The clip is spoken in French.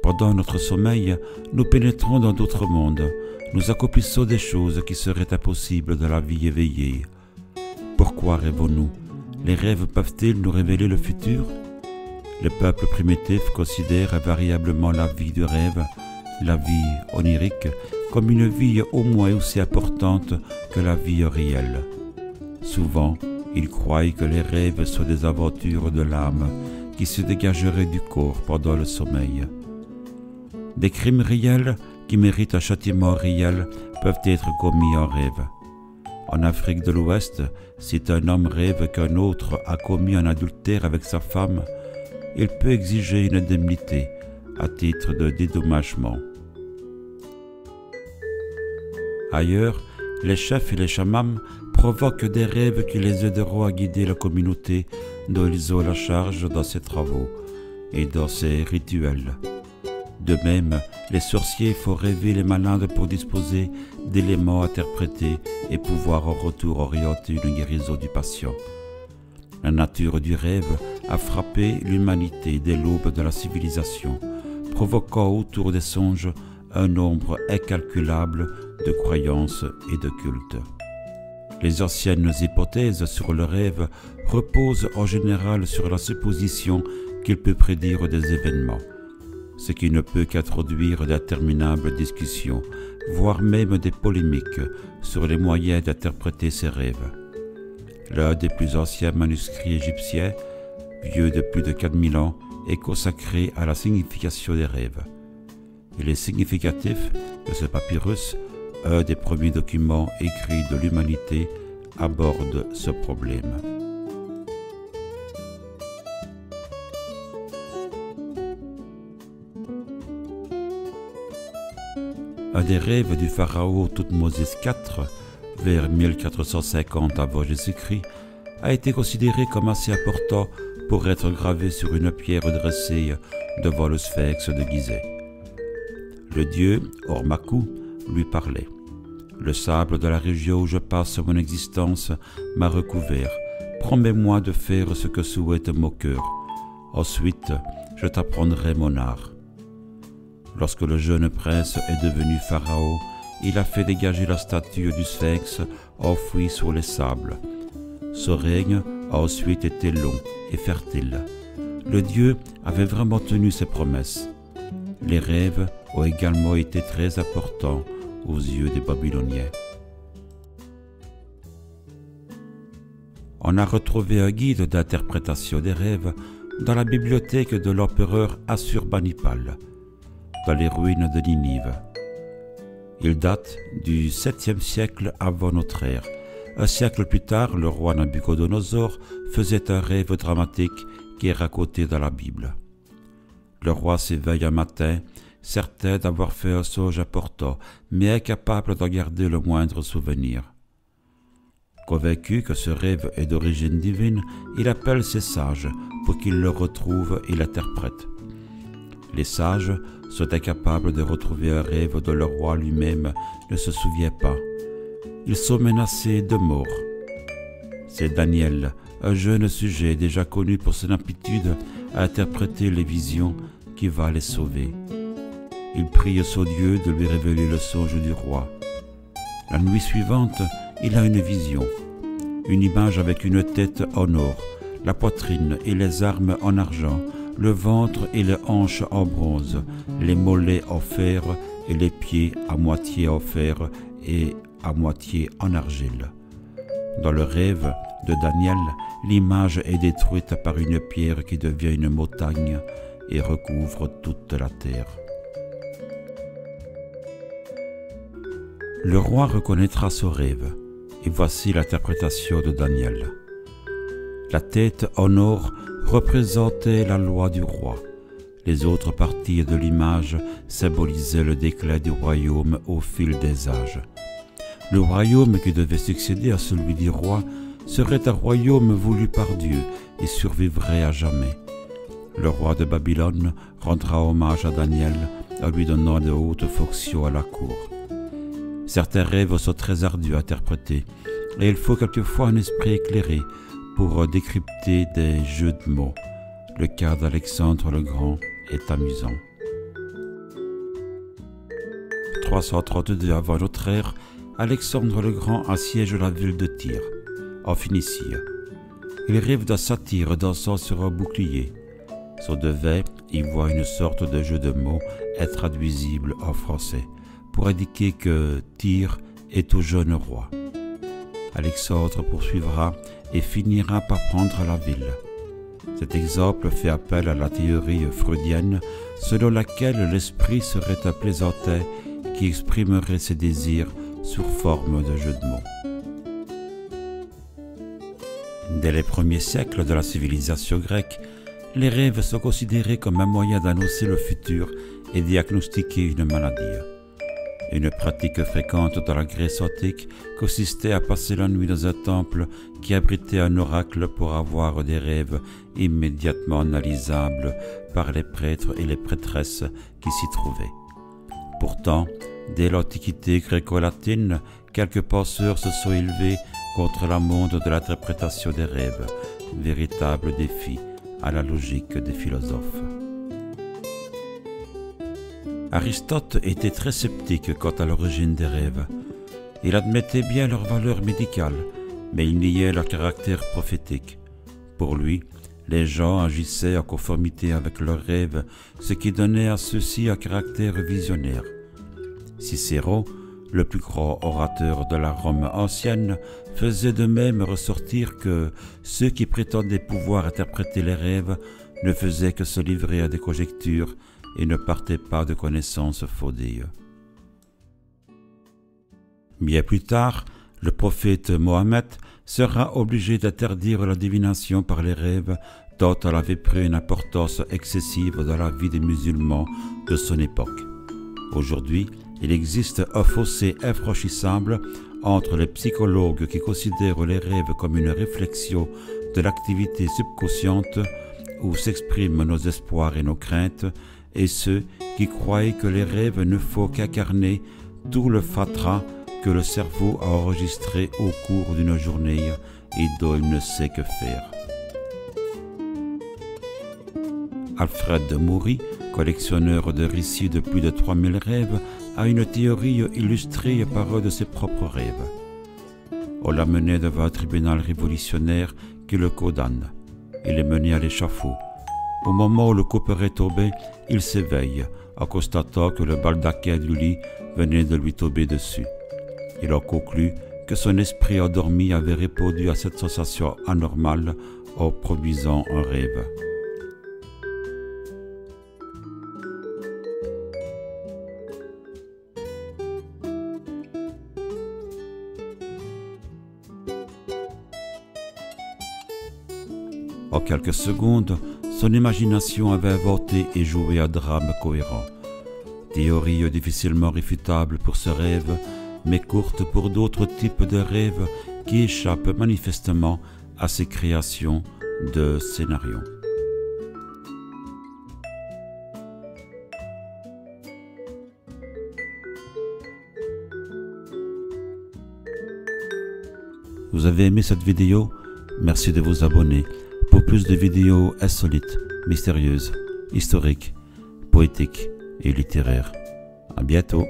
Pendant notre sommeil, nous pénétrons dans d'autres mondes. Nous accomplissons des choses qui seraient impossibles dans la vie éveillée. Pourquoi rêvons-nous? Les rêves peuvent-ils nous révéler le futur? Le peuple primitif considère invariablement la vie du rêve, la vie onirique, comme une vie au moins aussi importante que la vie réelle. Souvent, ils croient que les rêves sont des aventures de l'âme qui se dégageraient du corps pendant le sommeil. Des crimes réels qui méritent un châtiment réel peuvent être commis en rêve. En Afrique de l'Ouest, si un homme rêve qu'un autre a commis un adultère avec sa femme, il peut exiger une indemnité à titre de dédommagement. Ailleurs, les chefs et les chamans provoquent des rêves qui les aideront à guider la communauté dont ils ont la charge dans ses travaux et dans ses rituels. De même, les sorciers font rêver les malades pour disposer d'éléments interprétés et pouvoir en retour orienter une guérison du patient. La nature du rêve a frappé l'humanité dès l'aube de la civilisation, provoquant autour des songes un nombre incalculable de croyances et de cultes. Les anciennes hypothèses sur le rêve reposent en général sur la supposition qu'il peut prédire des événements, ce qui ne peut qu'introduire d'interminables discussions, voire même des polémiques sur les moyens d'interpréter ces rêves. L'un des plus anciens manuscrits égyptiens, vieux de plus de 4000 ans, est consacré à la signification des rêves. Il est significatif que ce papyrus, un des premiers documents écrits de l'humanité, aborde ce problème. Un des rêves du pharaon Thoutmôsis IV, vers 1450 avant Jésus-Christ, a été considéré comme assez important pour être gravé sur une pierre dressée devant le sphinx de Gizeh. Le dieu Ormakou lui parlait. Le sable de la région où je passe mon existence m'a recouvert. Promets-moi de faire ce que souhaite mon cœur. Ensuite, je t'apprendrai mon art. Lorsque le jeune prince est devenu pharaon, il a fait dégager la statue du sphinx enfouie sous les sables. Son règne a ensuite été long et fertile. Le dieu avait vraiment tenu ses promesses. Les rêves ont également été très importants aux yeux des Babyloniens. On a retrouvé un guide d'interprétation des rêves dans la bibliothèque de l'empereur Assurbanipal, dans les ruines de Ninive. Il date du 7e siècle avant notre ère. Un siècle plus tard, le roi Nabuchodonosor faisait un rêve dramatique qui est raconté dans la Bible. Le roi s'éveille un matin, certain d'avoir fait un songe important, mais incapable d'en garder le moindre souvenir. Convaincu que ce rêve est d'origine divine, il appelle ses sages pour qu'ils le retrouvent et l'interprètent. Les sages sont incapables de retrouver un rêve dont le roi lui-même ne se souvient pas. Ils sont menacés de mort. C'est Daniel, un jeune sujet déjà connu pour son aptitude à interpréter les visions, qui va les sauver. Il prie son Dieu de lui révéler le songe du roi. La nuit suivante, il a une vision, une image avec une tête en or, la poitrine et les armes en argent, le ventre et les hanches en bronze, les mollets en fer et les pieds à moitié en fer et à moitié en argile. Dans le rêve de Daniel, l'image est détruite par une pierre qui devient une montagne et recouvre toute la terre. Le roi reconnaîtra ce rêve, et voici l'interprétation de Daniel. La tête en or représentait la loi du roi. Les autres parties de l'image symbolisaient le déclin du royaume au fil des âges. Le royaume qui devait succéder à celui du roi serait un royaume voulu par Dieu et survivrait à jamais. Le roi de Babylone rendra hommage à Daniel en lui donnant de hautes fonctions à la cour. Certains rêves sont très ardus à interpréter et il faut quelquefois un esprit éclairé pour décrypter des jeux de mots. Le cas d'Alexandre le Grand est amusant. 332 avant notre ère, Alexandre le Grand assiège la ville de Tyr, en Phénicie. Il rêve d'un satyre dansant sur un bouclier. Sur devers, il voit une sorte de jeu de mots intraduisible en français pour indiquer que Tyr est au jeune roi. Alexandre poursuivra et finira par prendre la ville. Cet exemple fait appel à la théorie freudienne selon laquelle l'esprit serait un plaisantin qui exprimerait ses désirs sous forme de jeu de mots. Dès les premiers siècles de la civilisation grecque, les rêves sont considérés comme un moyen d'annoncer le futur et diagnostiquer une maladie. Une pratique fréquente dans la Grèce antique consistait à passer la nuit dans un temple qui abritait un oracle pour avoir des rêves immédiatement analysables par les prêtres et les prêtresses qui s'y trouvaient. Pourtant, dès l'Antiquité gréco-latine, quelques penseurs se sont élevés contre la monde de l'interprétation des rêves, véritable défi à la logique des philosophes. Aristote était très sceptique quant à l'origine des rêves. Il admettait bien leur valeur médicale, mais il niait leur caractère prophétique. Pour lui, les gens agissaient en conformité avec leurs rêves, ce qui donnait à ceux-ci un caractère visionnaire. Cicéron, le plus grand orateur de la Rome ancienne, faisait de même ressortir que ceux qui prétendaient pouvoir interpréter les rêves ne faisaient que se livrer à des conjectures et ne partaient pas de connaissances fondées. Bien plus tard, le prophète Mohammed sera obligé d'interdire la divination par les rêves, tant elle avait pris une importance excessive dans la vie des musulmans de son époque. Aujourd'hui, il existe un fossé infranchissable entre les psychologues qui considèrent les rêves comme une réflexion de l'activité subconsciente où s'expriment nos espoirs et nos craintes, et ceux qui croyaient que les rêves ne font qu'incarner tout le fatras que le cerveau a enregistré au cours d'une journée et dont il ne sait que faire. Alfred de Maury, collectionneur de récits de plus de 3000 rêves, a une théorie illustrée par un de ses propres rêves. On l'a mené devant un tribunal révolutionnaire qui le condamne. Il est mené à l'échafaud. Au moment où le couperet tombait, il s'éveille en constatant que le baldaquin du lit venait de lui tomber dessus. Il en conclut que son esprit endormi avait répondu à cette sensation anormale en produisant un rêve. En quelques secondes, son imagination avait inventé et joué un drame cohérent. Théorie difficilement réfutable pour ce rêve, mais courte pour d'autres types de rêves qui échappent manifestement à ces créations de scénarios. Vous avez aimé cette vidéo? Merci de vous abonner. Pour plus de vidéos insolites, mystérieuses, historiques, poétiques et littéraires. À bientôt.